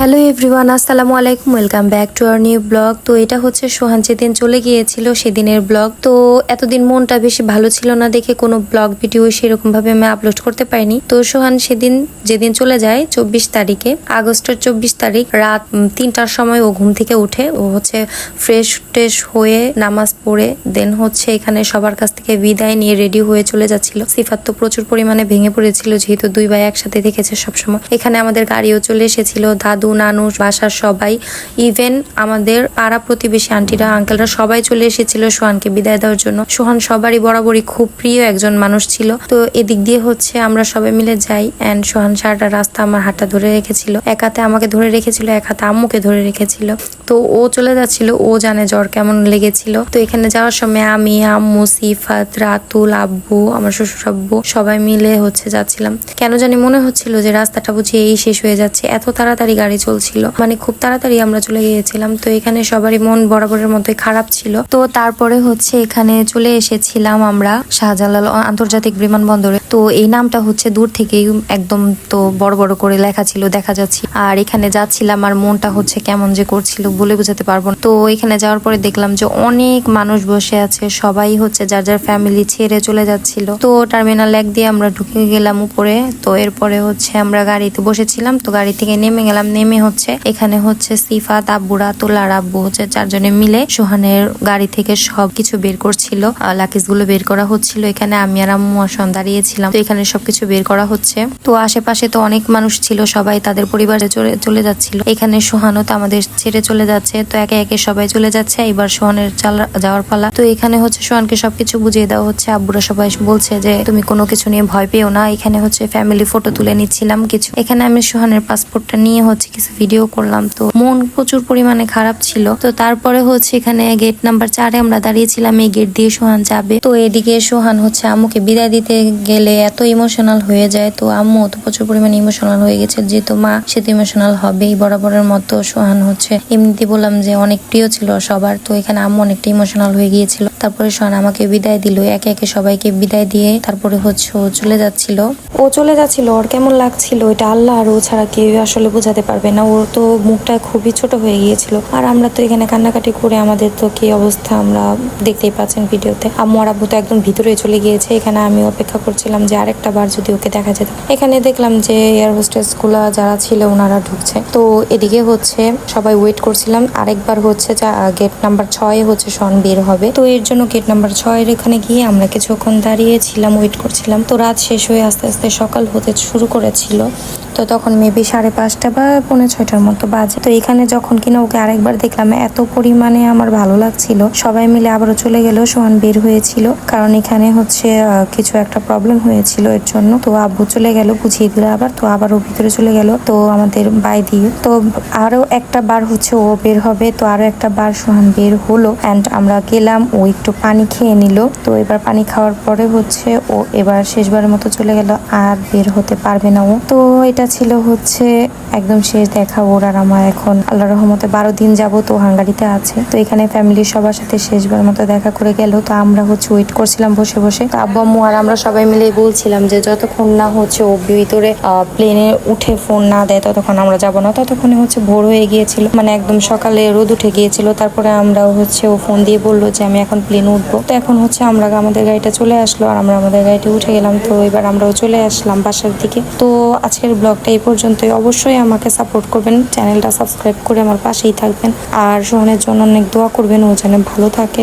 Hello everyone, আসসালামু আলাইকুম। Welcome back to our new blog. তো এটা হচ্ছে সোহান যেদিন চলে গিয়েছিল সেদিনের ব্লগ। তো এতদিন মনটা বেশি ভালো ছিল না দেখে কোনো ব্লগ ভিডিও সেরকম ভাবে আমি আপলোড করতে পারিনি। তো সোহান যেদিন চলে যায় 24 তারিখে, আগস্টের 24 তারিখ রাত 3টার সময় ও ঘুম থেকে উঠে ও হচ্ছে ফ্রেশ হয়ে নামাজ পড়ে দেন হচ্ছে এখানে সবার কাছ থেকে বিদায় নিয়ে রেডি হয়ে চলে যাচ্ছিল। সিফাত তো প্রচুর পরিমাণে ভেঙে পড়েছিল, যেহেতু দুই ভাই একসাথে দেখেছে সবসময়। এখানে আমাদের গাড়িও চলে এসেছিল, দাদু নানু বাসার সবাই, ইভেন আমাদের পাড়া প্রতিবেশী আন্টিরা আঙ্কেলরা সবাই চলে এসেছিল সোহানকে বিদায় দেওয়ার জন্য। সোহান সবারই বরাবরই খুব প্রিয় একজন মানুষ ছিল। তো এদিক দিয়ে হচ্ছে আমরা সবাই মিলে যাই এন্ড সোহান সারাটা রাস্তা আমার হাতটা ধরে রেখেছিল, এক হাতে আমাকে ধরে রেখেছিল, এক হাতে আম্মুকে ধরে রেখেছিল। তো ও চলে যাচ্ছিল, ও জানে জ্বর কেমন লেগেছিল। তো এখানে যাওয়ার সময় আমি, আম্মু, সিফাত, রাতুল, আব্বু, আমার শ্বশুর আব্বু সবাই মিলে হচ্ছে যাচ্ছিলাম। কেন জানি মনে হচ্ছিল যে রাস্তাটা বুঝি এই শেষ হয়ে যাচ্ছে, এত তাড়াতাড়ি গাড়ি চলছিল, মানে খুব তাড়াতাড়ি আমরা চলে গিয়েছিলাম। তো এখানে সবারই মন বরাবরের মতোই খারাপ ছিল। তো তারপরে হচ্ছে এখানে চলে এসেছিলাম আমরা শাহজালাল আন্তর্জাতিক বিমানবন্দরে। তো এই নামটা হচ্ছে দূর থেকেই একদম তো বড় বড় করে লেখা ছিল, দেখা যাচ্ছে। আর এখানে যাচ্ছিলাম আর মনটা হচ্ছে কেমন যে করছিল বলে বোঝাতে পারবো না। তো এখানে যাওয়ার পরে দেখলাম যে অনেক মানুষ বসে আছে, সবাই হচ্ছে যার যার ফ্যামিলি ছেড়ে চলে যাচ্ছিল। তো টার্মিনাল 1 দিয়ে আমরা ঢুকে গেলাম উপরে। তো এরপরে হচ্ছে আমরা গাড়িতে বসেছিলাম, তো গাড়ি থেকে নেমে গেলাম। নেমে হচ্ছে এখানে হচ্ছে সিফাত, আব্বুরা, তোলার আব্বু হচ্ছে 4 জনে মিলে সোহানের গাড়ি থেকে সবকিছু বের করছিল, লাকিজ গুলো বের করা হচ্ছিল। এখানে আমি আর আম্মু আসন দাঁড়িয়েছিলাম। তো এখানে সবকিছু বের করা হচ্ছে। তো আশেপাশে তো অনেক মানুষ ছিল, সবাই তাদের পরিবারে চলে যাচ্ছিল। এখানে সোহানও তো আমাদের ছেড়ে চলে যাচ্ছে। তো একে একে সবাই চলে যাচ্ছে, এবার সোহানের যাওয়ার পালা। তো এখানে হচ্ছে সোহানকে সবকিছু বুঝিয়ে দেওয়া হচ্ছে। আব্বুরা সবাই বলছে যে তুমি কোনো কিছু নিয়ে ভয় পেও না। এখানে হচ্ছে ফ্যামিলি ফটো তুলে নিচ্ছিলাম কিছু। এখানে আমি সোহানের পাসপোর্টটা নিয়ে হচ্ছে কিছু ভিডিও করলাম। তো মন প্রচুর পরিমাণে খারাপ ছিল। তো তারপরে হচ্ছে এখানে গেট নাম্বার 4-এ আমরা দাঁড়িয়েছিলাম, এই গেট দিয়ে সোহান যাবে। তো এদিকে সোহান হচ্ছে আম্মুকে বিদায় দিতে গেলে এত ইমোশনাল হয়ে যায়। তো আম্মু তো প্রচুর পরিমাণে ইমোশনাল হয়ে গেছে, যেহেতু মা সে তো ইমোশনাল হবেই বরাবরের মতো। সোহান হচ্ছে এমনিতে বললাম যে অনেক প্রিয় ছিল সবার। তো এখানে আম্মু অনেকটা ইমোশনাল হয়ে গিয়েছিল। তারপরে সোহান আমাকে বিদায় দিল, একে একে সবাইকে বিদায় দিয়ে তারপরে হচ্ছে ও চলে যাচ্ছিল। ওর কেমন লাগছিল এটা আল্লাহ আর ও ছাড়া কেউ আসলে বোঝাতে পারবে না। ওর তো মুখটা খুবই ছোট হয়ে গিয়েছিল। আর আমরা তো এখানে কান্নাকাটি করে আমাদের তো কি অবস্থা আমরা দেখতেই পাচ্ছেন ভিডিওতে। আম্মু আর আব্বু তো একদম ভিতরে চলে গিয়েছে। এখানে আমি অপেক্ষা করছিলাম যে আরেকটা বার যদি ওকে দেখা যেত। এখানে দেখলাম যে এয়ার হোস্টেস গুলা যারা ছিল ওনারা ঢুকছে। তো এদিকে হচ্ছে সবাই ওয়েট করছিলাম। আরেকবার হচ্ছে গেট নাম্বার 6 হচ্ছে সোহান বের হবে। তো এর জন্য গেট নাম্বার 6 এখানে গিয়ে আমরা কিছুক্ষণ দাঁড়িয়েছিলাম, ওয়েট করছিলাম। তো রাত শেষ হয়ে আস্তে আস্তে সকাল হতে শুরু করেছিল। তো তখন মেবি 5:30 বা 5:45 মতো বাজে। তো এখানে যখন কিনা ওকে আরেকবার দেখলাম, এত পরিমাণে আমার ভালো লাগছিল। সবাই মিলে আবারও চলে গেল, সোহান বের হয়েছিল কারণ এখানে হচ্ছে কিছু একটা প্রবলেম হয়েছিল এর জন্য। তো আব্বু চলে গেল বুঝিয়ে দিল আবার। তো আবারও ভিতরে চলে গেল, তো আমাদের বাই দিয়ে। তো আরো একটা বার হচ্ছে ও বের হবে। তো আরো একটা বার সোহান বের হলো এন্ড আমরা গেলাম, ও একটু পানি খেয়ে নিল। তো এবার পানি খাওয়ার পরে হচ্ছে ও এবার শেষবারের মতো চলে গেল, আর বের হতে পারবে না ও। তো এটা ছিল হচ্ছে একদম শেষ দেখা ওর আর আমার। এখন আল্লাহর রহমতে 12 দিন যাবত ও হাঙ্গারিতে আছে। তো এখানে ফ্যামিলির সবার সাথে শেষবার মতো দেখা করে গেল। তো আমরা হচ্ছে ওয়েট করছিলাম বসে বসে। তো আব্বু আম্মু আর আমরা সবাই মিলে বলছিলাম যে যতক্ষণ না হচ্ছে ও ভিতরে প্লেনে উঠে ফোন না দেয় ততক্ষণ আমরা যাব না। ততক্ষণে হচ্ছে ভোর হয়ে গিয়েছিল, মানে একদম সকালে রোদ উঠে গিয়েছিল। তারপরে আমরা হচ্ছে ও ফোন দিয়ে বললো যে আমি এখন প্লেনে উঠবো। তো এখন হচ্ছে আমরা আমাদের গাড়িটা চলে আসলো আর আমরা আমাদের গাড়িতে উঠে গেলাম। তো এবার আমরাও চলে আসলাম বাসার দিকে। তো আজকের ব্লগটা এই পর্যন্তই। অবশ্যই আমাকে সাপোর্ট করবেন, চ্যানেলটা সাবস্ক্রাইব করে আমার পাশেই থাকবেন আর সোহানের জন্য অনেক দোয়া করবেন, ও যেন ভালো থাকে।